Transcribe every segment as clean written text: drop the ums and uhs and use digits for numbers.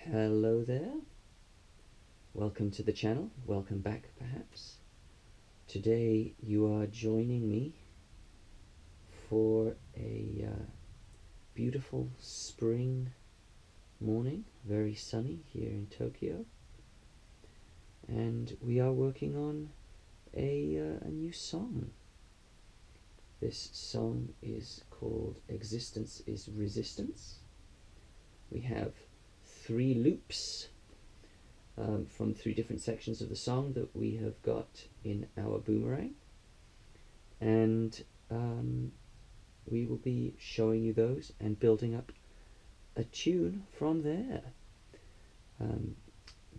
Hello there, welcome to the channel, welcome back perhaps. Today you are joining me for a beautiful spring morning, very sunny here in Tokyo, and we are working on a new song. This song is called Existence is Resistance. We have 3 loops from 3 different sections of the song that we have got in our boomerang, and we will be showing you those and building up a tune from there,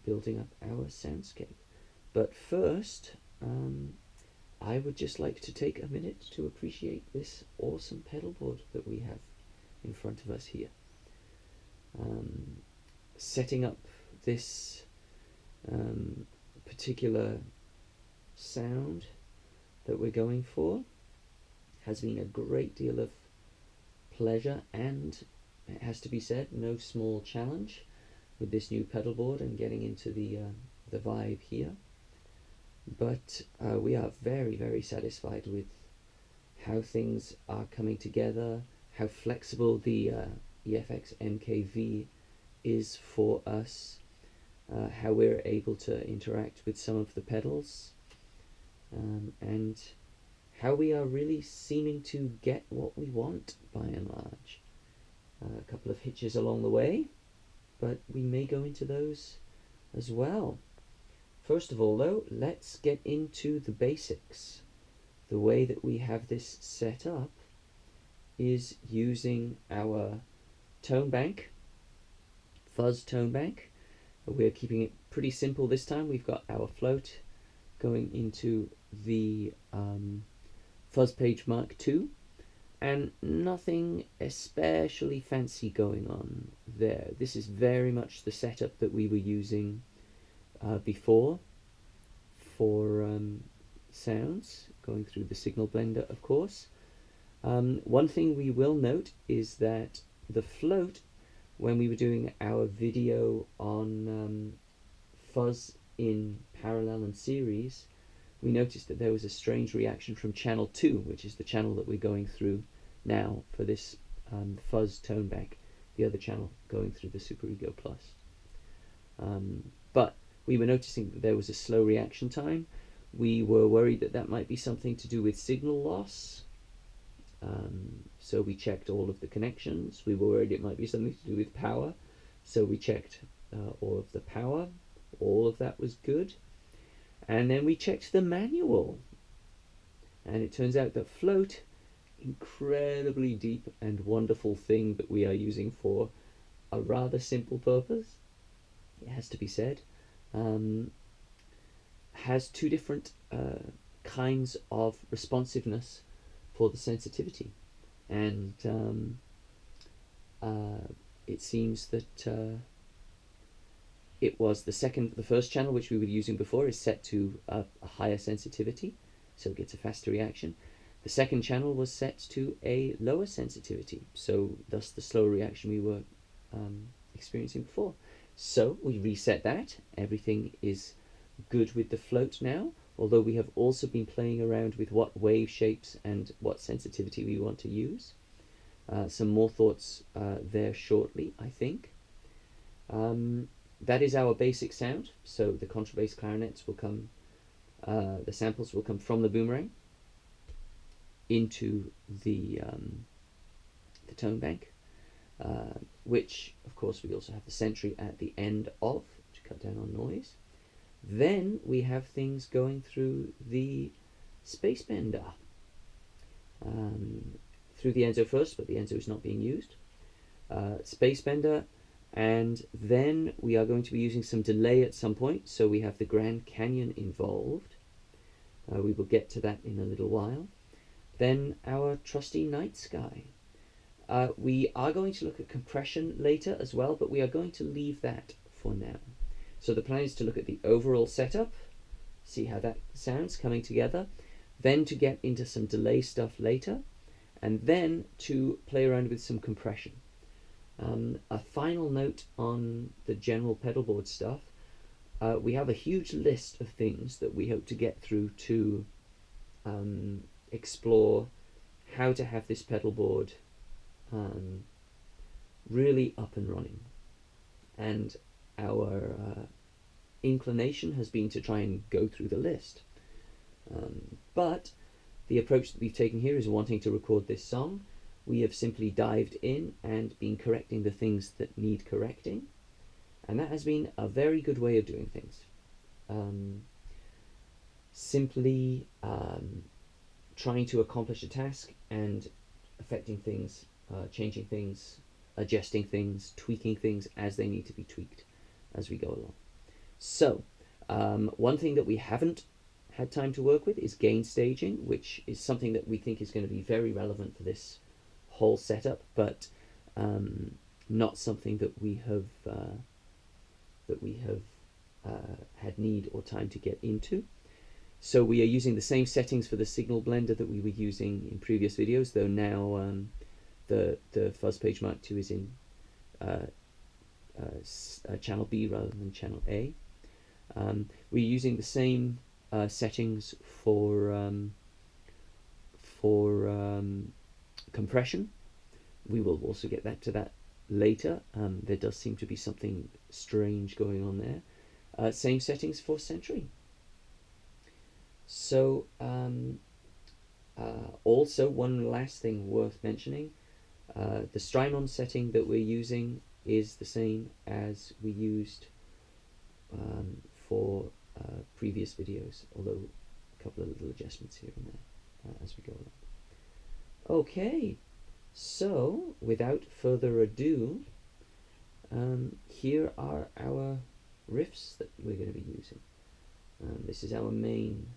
building up our soundscape. But first, I would just like to take a minute to appreciate this awesome pedal board that we have in front of us here. Setting up this particular sound that we're going for has been a great deal of pleasure, and it has to be said, no small challenge with this new pedal board and getting into the vibe here. But we are very, very satisfied with how things are coming together, how flexible the EFX mkII is for us, how we're able to interact with some of the pedals, and how we are really seeming to get what we want by and large. A couple of hitches along the way, but we may go into those as well. First of all though, let's get into the basics. The way that we have this set up is using our tone bank, fuzz tone bank. We're keeping it pretty simple this time. We've got our float going into the fuzz page Mark II, and nothing especially fancy going on there. This is very much the setup that we were using before for sounds, going through the signal blender, of course. One thing we will note is that the float, when we were doing our video on fuzz in parallel and series, we noticed that there was a strange reaction from channel 2, which is the channel that we're going through now for this fuzz tone bank, the other channel going through the Super Ego Plus. But we were noticing that there was a slow reaction time. We were worried that that might be something to do with signal loss. So we checked all of the connections. We were worried it might be something to do with power. So we checked all of the power. All of that was good. And then we checked the manual. And it turns out that float, incredibly deep and wonderful thing that we are using for a rather simple purpose, it has to be said, has 2 different kinds of responsiveness for the sensitivity, and it seems that it was the first channel which we were using before is set to a higher sensitivity, so it gets a faster reaction. The second channel was set to a lower sensitivity, so thus the slower reaction we were experiencing before. So we reset that. Everything is good with the float now, although we have also been playing around with what wave shapes and what sensitivity we want to use. Some more thoughts there shortly, I think. That is our basic sound. So the contrabass clarinets will come, the samples will come from the boomerang into the tone bank, which of course we also have the sentry at the end of to cut down on noise. Then we have things going through the space bender, through the Enzo first, but the Enzo is not being used. Space bender, and then we are going to be using some delay at some point, so we have the Grand Canyon involved. We will get to that in a little while. Then our trusty night sky. We are going to look at compression later as well, but we are going to leave that for now. So the plan is to look at the overall setup, see how that sounds coming together, then to get into some delay stuff later, and then to play around with some compression. A final note on the general pedalboard stuff. We have a huge list of things that we hope to get through to explore how to have this pedalboard really up and running. And our inclination has been to try and go through the list. But the approach that we've taken here is wanting to record this song. We have simply dived in and been correcting the things that need correcting. And that has been a very good way of doing things. Simply trying to accomplish a task and affecting things, changing things, adjusting things, tweaking things as they need to be tweaked as we go along. So, one thing that we haven't had time to work with is gain staging, which is something that we think is going to be very relevant for this whole setup, but not something that we have had need or time to get into. So we are using the same settings for the signal blender that we were using in previous videos, though now the fuzz page Mark II is in channel B rather than channel A. We're using the same settings for compression. We will also get back to that later. There does seem to be something strange going on there. Same settings for Sentry. So also one last thing worth mentioning, the Strymon setting that we're using is the same as we used for previous videos, although a couple of little adjustments here and there as we go along. Okay, so without further ado, here are our riffs that we're going to be using. This is our main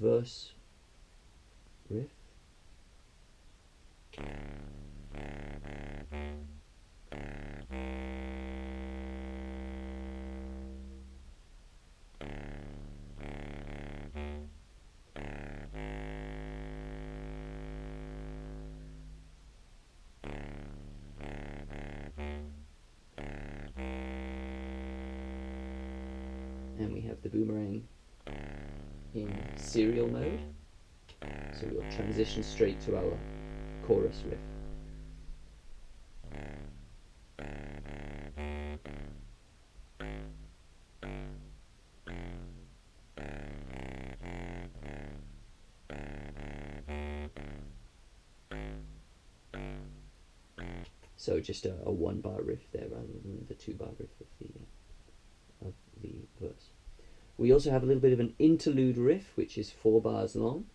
verse riff. And we have the boomerang in serial mode, so we'll transition straight to our chorus riff. So just a 1-bar riff there rather than the 2-bar riff of the verse. We also have a little bit of an interlude riff, which is 4 bars long.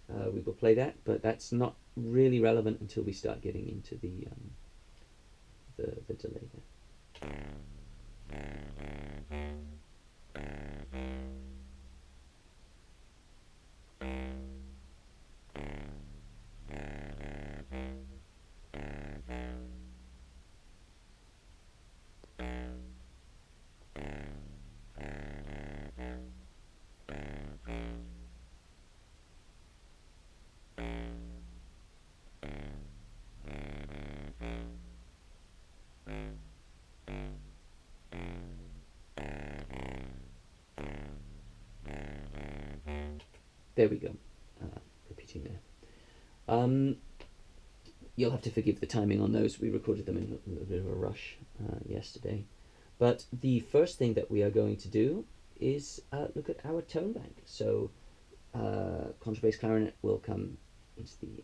We will play that, but that's not really relevant until we start getting into the delay there. There we go, repeating there. You'll have to forgive the timing on those. We recorded them in a little bit of a rush yesterday. But the first thing that we are going to do is look at our tone bank. So contrabass clarinet will come into the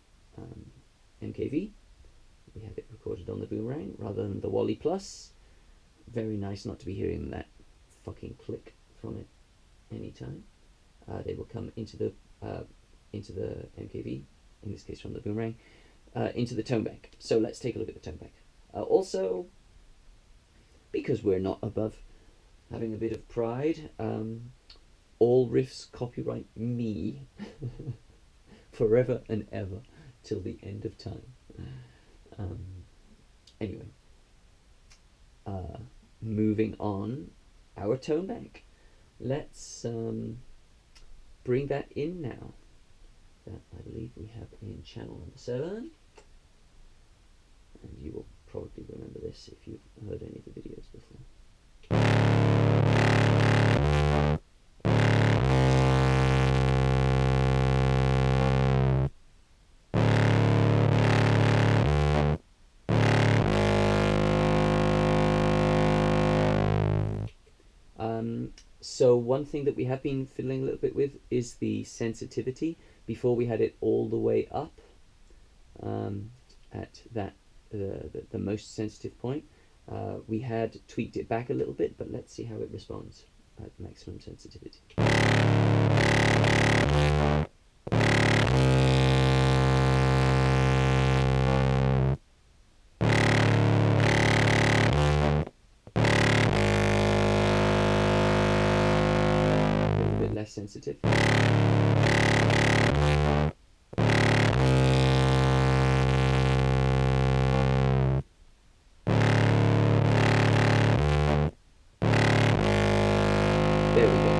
mkII. We have it recorded on the boomerang rather than the Wally Plus. Very nice not to be hearing that fucking click from it anytime. They will come into the mkII, in this case from the boomerang, into the tone bank. So let's take a look at the tone bank. Also, because we're not above having a bit of pride, all riffs copyright me forever and ever till the end of time. Anyway, moving on, our tone bank. Let's bring that in now. That I believe we have in channel number 7, and you will probably remember this if you've heard any of the videos before. So one thing that we have been fiddling a little bit with is the sensitivity. Before we had it all the way up at that the most sensitive point. We had tweaked it back a little bit, but let's see how it responds at maximum sensitivity. Less sensitive. There we go.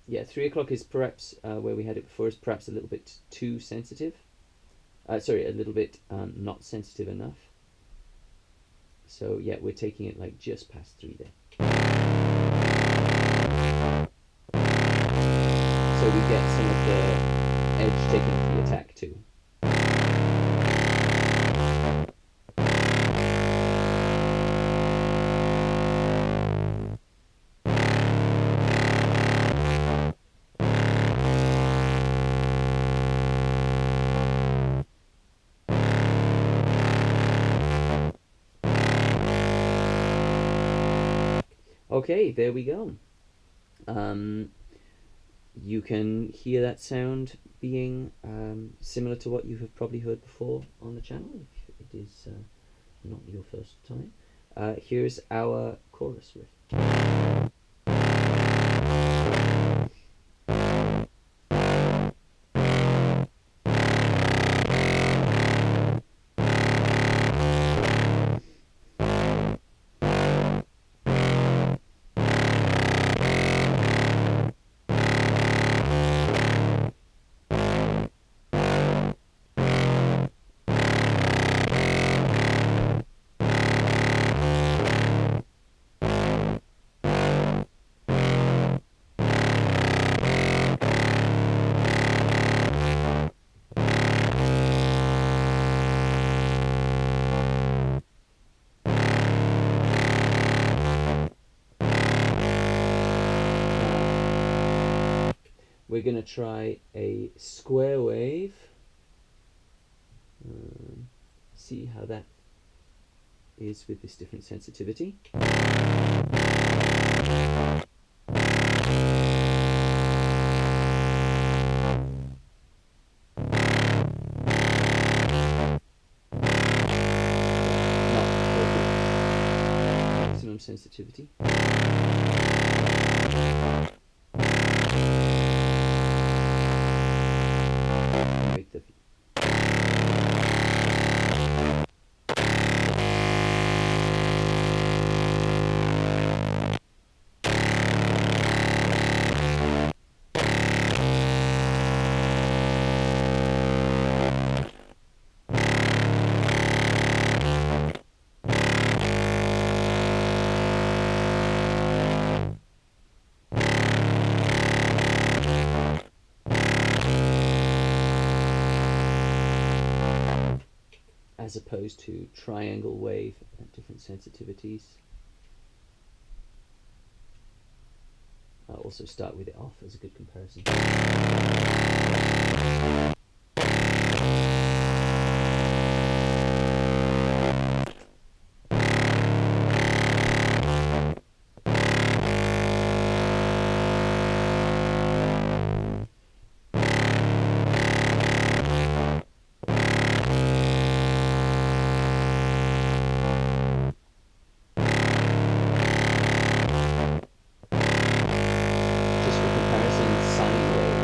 Yeah, 3 o'clock is perhaps, where we had it before, is perhaps a little bit too sensitive. Sorry, a little bit not sensitive enough. So yeah, we're taking it like just past 3 there. So we get some of the edge taking off the attack too. Okay, there we go. You can hear that sound being similar to what you have probably heard before on the channel, if it is not your first time. Here's our chorus riff. We're going to try a square wave. See how that is with this different sensitivity. Not perfect. Maximum sensitivity. Make the as opposed to triangle wave at different sensitivities. I'll also start with it off as a good comparison. Just for comparison, sine wave.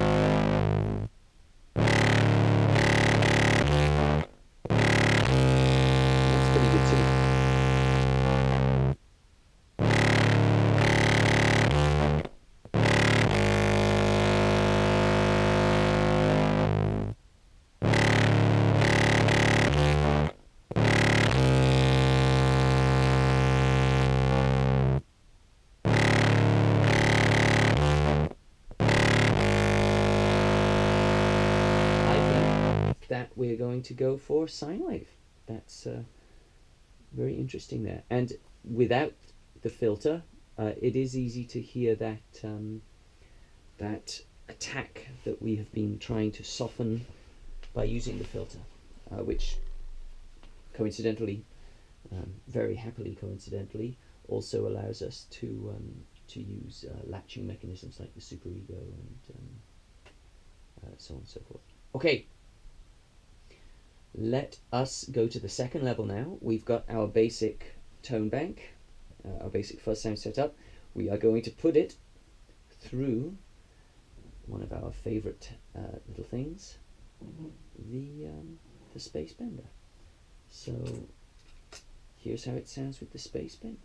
that we're going to go for sine wave. That's very interesting there. And without the filter, it is easy to hear that that attack that we have been trying to soften by using the filter, which coincidentally, very happily coincidentally, also allows us to use latching mechanisms like the superego and so on and so forth. Okay, let us go to the second level now. We've got our basic tone bank, our basic fuzz sound set up. We are going to put it through one of our favorite little things, the space bender. So here's how it sounds with the space bender.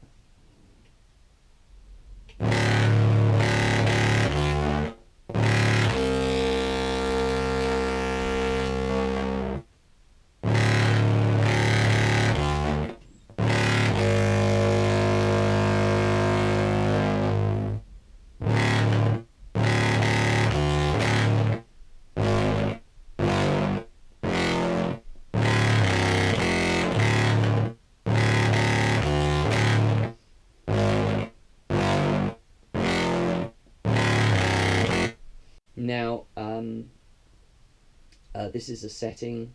Now, this is a setting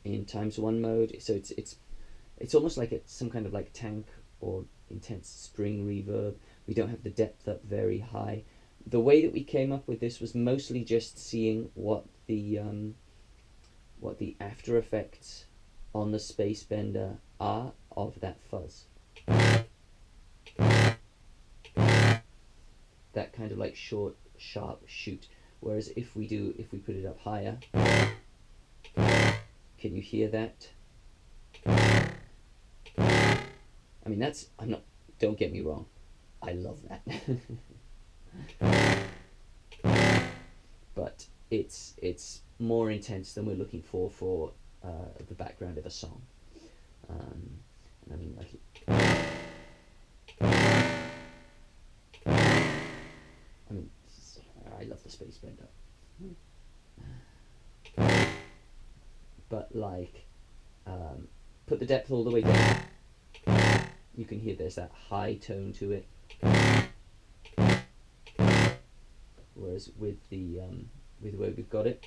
in ×1 mode, so it's almost like some kind of like tank or intense string reverb. We don't have the depth up very high. The way that we came up with this was mostly just seeing what the after effects on the space bender are of that fuzz. That kind of like short, sharp shoot. Whereas if we put it up higher, can you hear that? I mean, don't get me wrong, I love that. But it's more intense than we're looking for the background of a song. And I mean, I love the space bender. But like, put the depth all the way down. You can hear there's that high tone to it. Whereas with the way we've got it,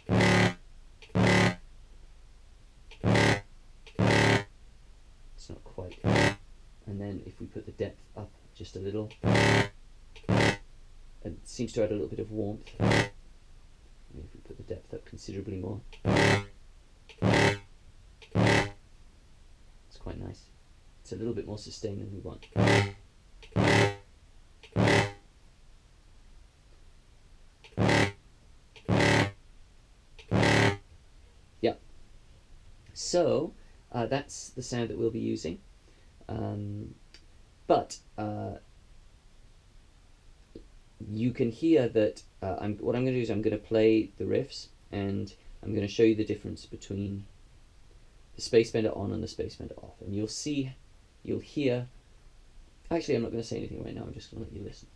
it's not quite. And then if we put the depth up just a little, it seems to add a little bit of warmth. And if we put the depth up considerably more, it's quite nice. It's a little bit more sustained than we want. Yeah. So that's the sound that we'll be using. But you can hear that what I'm going to do is I'm going to play the riffs, and I'm going to show you the difference between the space bender on and the space bender off, and you'll hear. Actually, I'm not going to say anything right now. I'm just going to let you listen.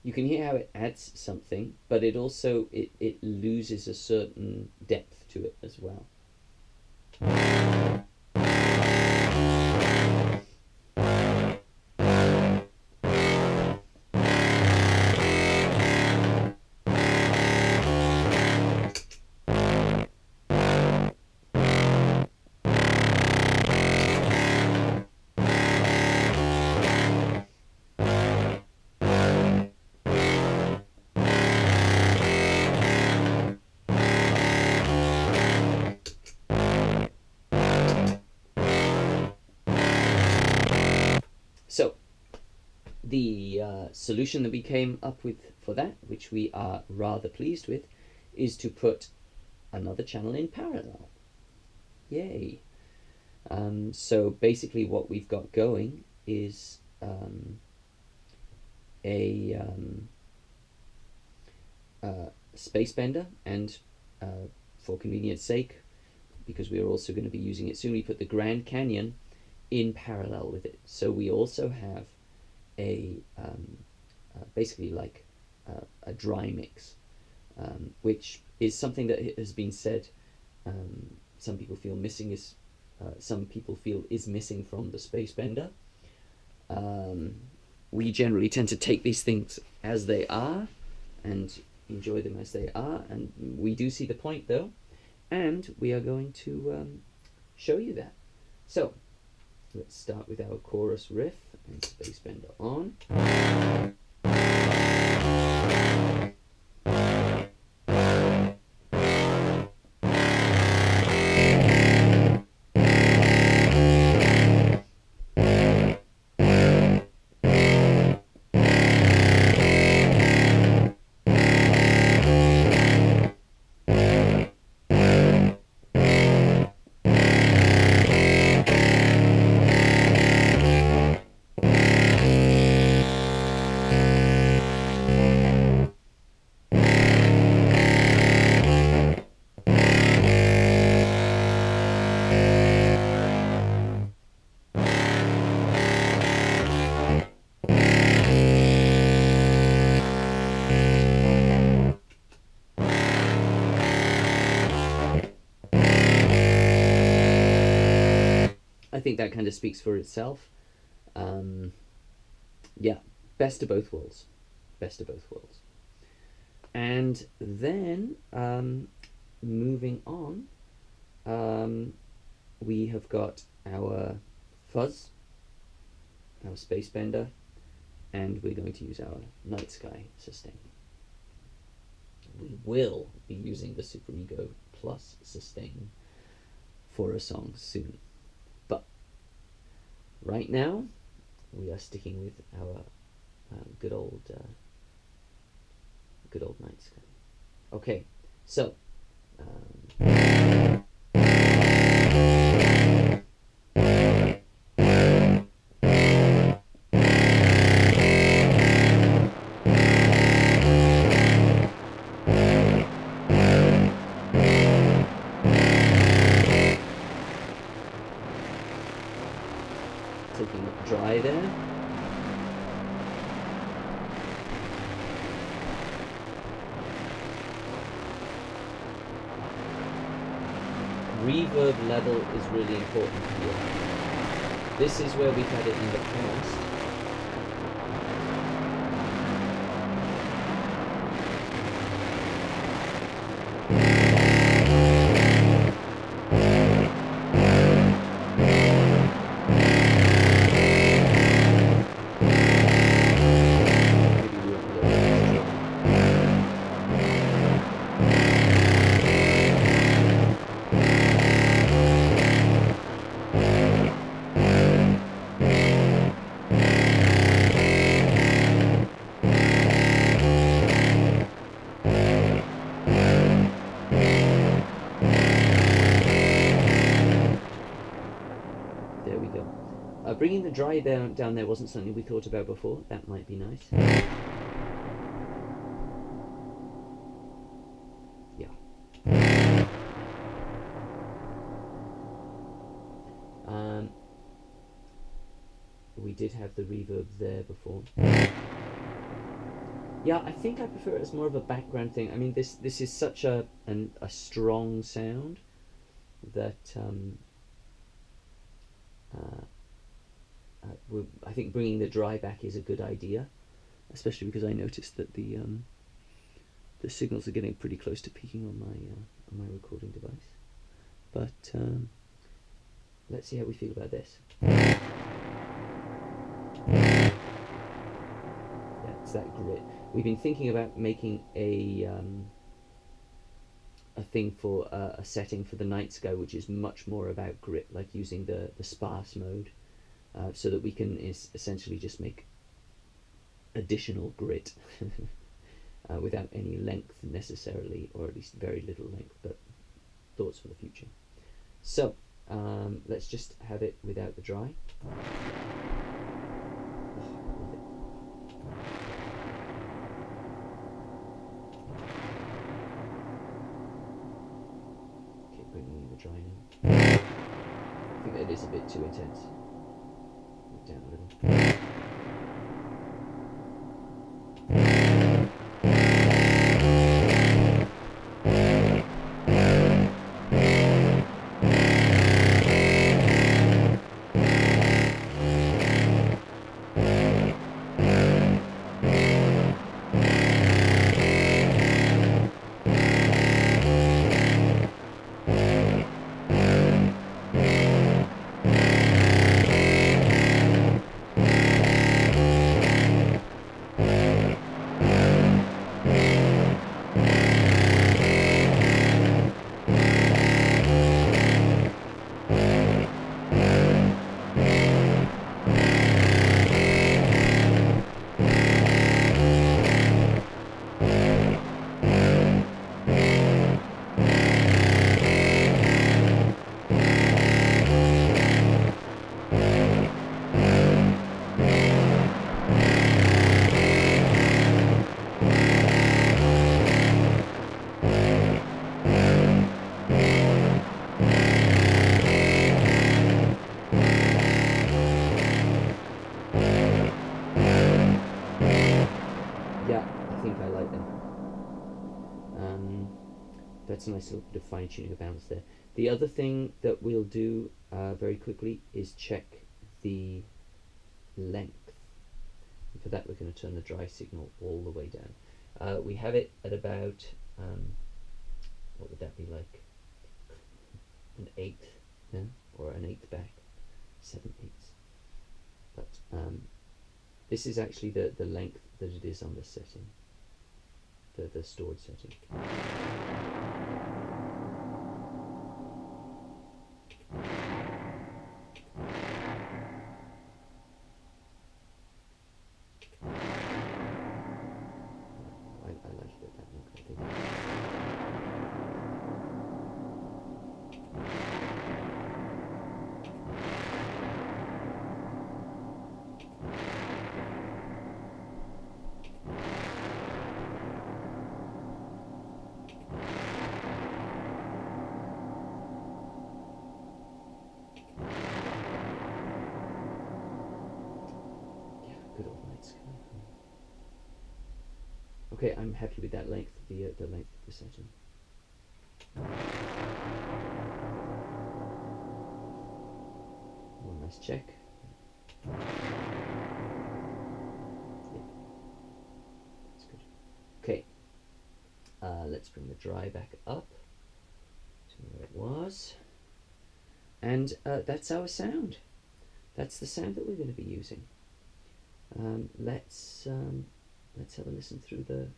You can hear how it adds something, but it also it loses a certain depth to it as well. So the solution that we came up with for that, which we are rather pleased with, is to put another channel in parallel. Yay! So basically what we've got going is a space bender, and for convenience sake, because we are also going to be using it soon, we put the Grand Canyon in parallel with it. So we also have a basically like a dry mix, which is something that has been said. Some people feel missing is some people feel is missing from the space bender. We generally tend to take these things as they are and enjoy them as they are, and we do see the point though, and we are going to show you that. So let's start with our chorus riff and space bender on. I think that kind of speaks for itself. Yeah, best of both worlds. Best of both worlds. And then, moving on, we have got our fuzz, our space bender, and we're going to use our night sky sustain. We will be using the Super Ego Plus sustain for a song soon. But right now, we are sticking with our good old night sky. Okay, so taking it dry there. Reverb level is really important here. This is where we've had it in the past. There we go. Bringing the dry down there wasn't something we thought about before. That might be nice. Yeah. We did have the reverb there before. Yeah, I think I prefer it as more of a background thing. I mean, this is such a strong sound that I think bringing the dry back is a good idea, especially because I noticed that the signals are getting pretty close to peaking on my recording device. But let's see how we feel about this. Yeah, it's that grit. We've been thinking about making a thing for a setting for the night sky, which is much more about grit, like using the sparse mode, so that we can essentially just make additional grit. without any length necessarily, or at least very little length, but thoughts for the future. So let's just have it without the dry. Okay, bringing in the dry now. I think that is a bit too intense. Move down a little. That's a nice little bit of fine-tuning of balance there. The other thing that we'll do very quickly is check the length. And for that, we're going to turn the dry signal all the way down. We have it at about, what would that be like? An eighth, yeah? Or an eighth back, 7/8. But this is actually the length that it is on the setting, the stored setting. I like it at that note, I think. Good old lights. Okay, I'm happy with that length, the length of the setting. One last check. Yeah, that's good. Okay, let's bring the dry back up to where it was, and that's our sound. That's the sound that we're going to be using. Let's have a listen through the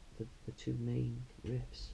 two main riffs.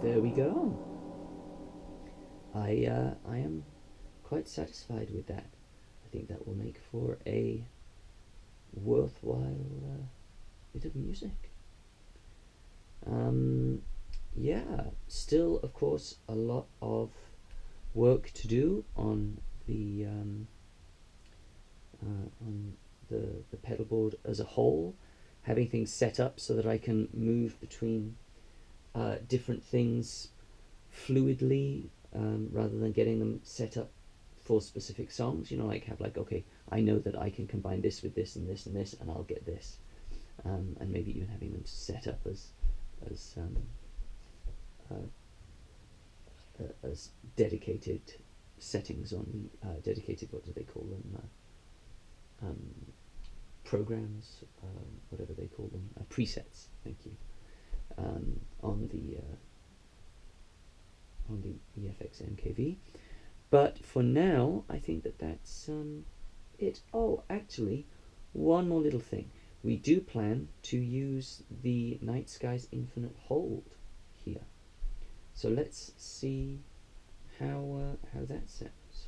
There we go. I am quite satisfied with that. I think that will make for a worthwhile bit of music. Yeah, still of course a lot of work to do on the pedal board as a whole, having things set up so that I can move between different things fluidly, rather than getting them set up for specific songs. You know, like have like, okay, I know that I can combine this with this and this and this, and I'll get this, and maybe even having them set up as dedicated settings on dedicated, what do they call them, programs, whatever they call them, presets, thank you, on the EFX MKV. But for now, I think that that's it. Oh, actually, one more little thing. We do plan to use the Night Skies Infinite Hold here. So let's see how that sounds.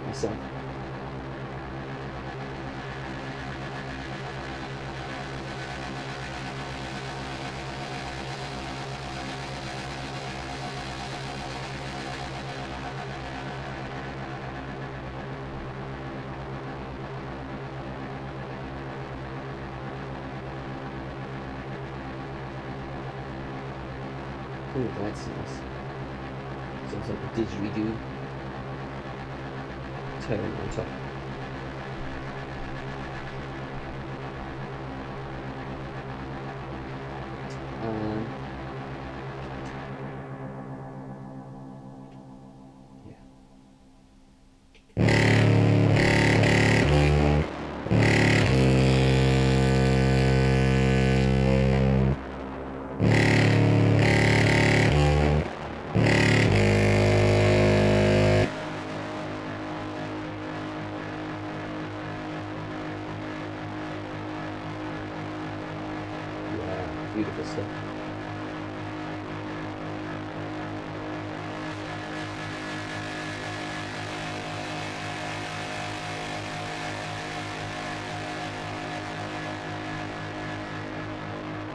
Myself. Ooh, that's nice. Sounds like a didgeridoo tone on top. Beautiful stuff.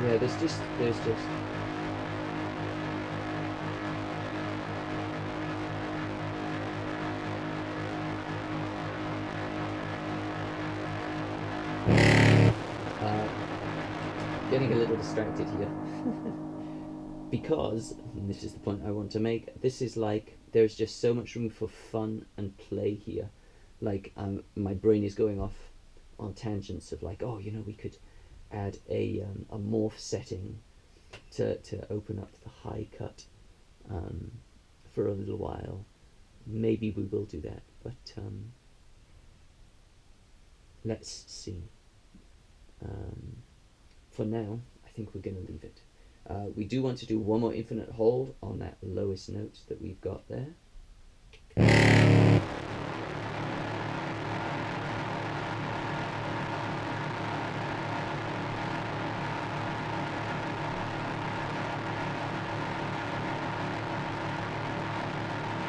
Yeah, there's just getting a little distracted here because, and this is the point I want to make, this is like, there's just so much room for fun and play here. Like, my brain is going off on tangents of like, oh, you know, we could add a morph setting to open up the high cut for a little while. Maybe we will do that, but let's see. For now, I think we're going to leave it. We do want to do one more infinite hold on that lowest note that we've got there.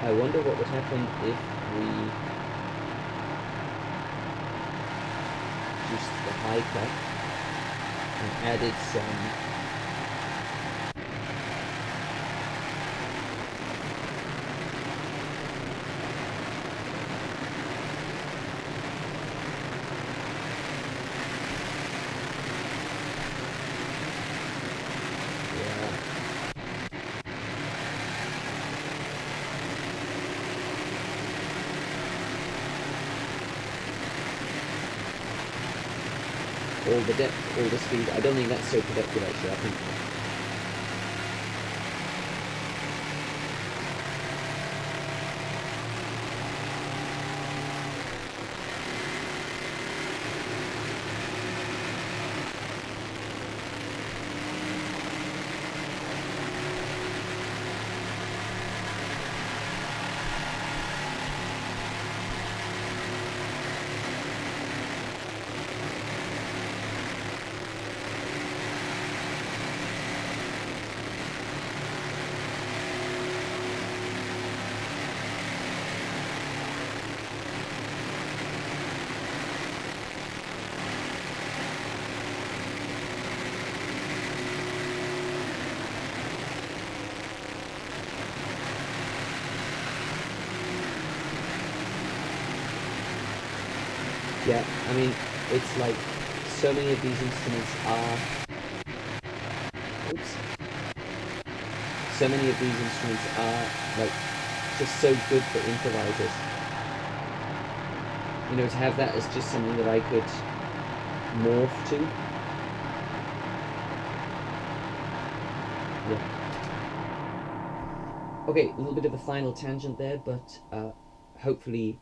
I wonder what would happen if we just the high cut and added some all the depth, all the speed. I don't think that's so productive actually. I think I mean, it's like so many of these instruments are, oops, so many of these instruments are like just so good for improvisers. You know, to have that as just something that I could morph to. Yeah. Okay, a little bit of a final tangent there, but hopefully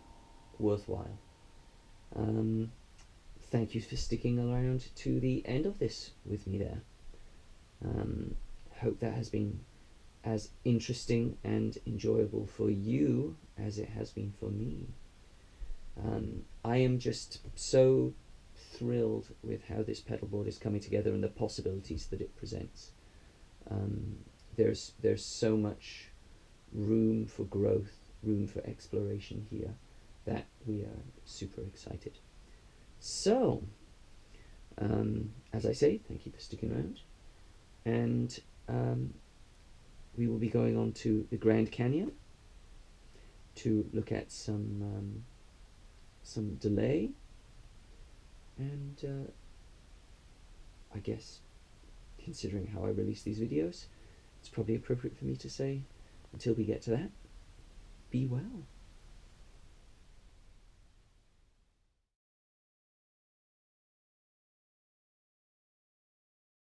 worthwhile. Thank you for sticking around to the end of this with me there. Hope that has been as interesting and enjoyable for you as it has been for me. I am just so thrilled with how this pedal board is coming together and the possibilities that it presents. There's so much room for growth, room for exploration here, that we are super excited. So, as I say, thank you for sticking around, and we will be going on to the Grand Canyon to look at some delay, and I guess, considering how I release these videos, it's probably appropriate for me to say, until we get to that, be well.